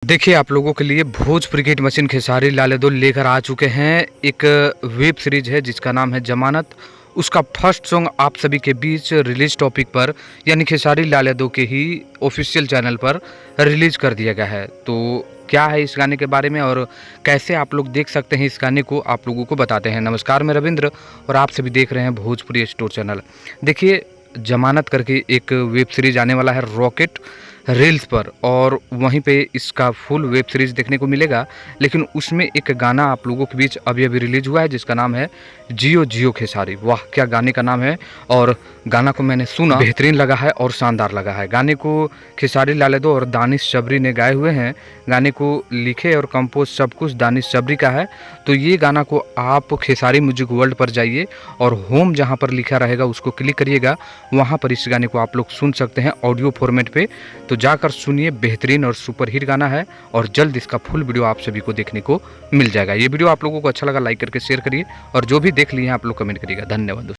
देखिए, आप लोगों के लिए भोजपुरी की हिट मशीन खेसारी लाल यादव लेकर आ चुके हैं। एक वेब सीरीज है जिसका नाम है जमानत। उसका फर्स्ट सॉन्ग आप सभी के बीच रिलीज टॉपिक पर यानी खेसारी लाल यादव के ही ऑफिशियल चैनल पर रिलीज कर दिया गया है। तो क्या है इस गाने के बारे में और कैसे आप लोग देख सकते हैं इस गाने को, आप लोगों को बताते हैं। नमस्कार, मैं रविंद्र और आप सभी देख रहे हैं भोजपुरी स्टोर चैनल। देखिए, जमानत करके एक वेब सीरीज आने वाला है रॉकेट रील्स पर, और वहीं पे इसका फुल वेब सीरीज़ देखने को मिलेगा। लेकिन उसमें एक गाना आप लोगों के बीच अभी अभी रिलीज हुआ है जिसका नाम है जियो जियो खेसारी। वाह, क्या गाने का नाम है। और गाना को मैंने सुना, बेहतरीन लगा है और शानदार लगा है। गाने को खेसारी लाल यादव और दानिश सबरी ने गाए हुए हैं। गाने को लिखे और कंपोज सब कुछ दानिश सबरी का है। तो ये गाना को आप खेसारी म्यूजिक वर्ल्ड पर जाइए और होम जहाँ पर लिखा रहेगा उसको क्लिक करिएगा, वहाँ पर इस गाने को आप लोग सुन सकते हैं ऑडियो फॉर्मेट पे। तो जाकर सुनिए, बेहतरीन और सुपर हिट गाना है और जल्द इसका फुल वीडियो आप सभी को देखने को मिल जाएगा। ये वीडियो आप लोगों को अच्छा लगा लाइक करके शेयर करिए और जो भी देख लिए हैं आप लोग कमेंट करिएगा। धन्यवाद।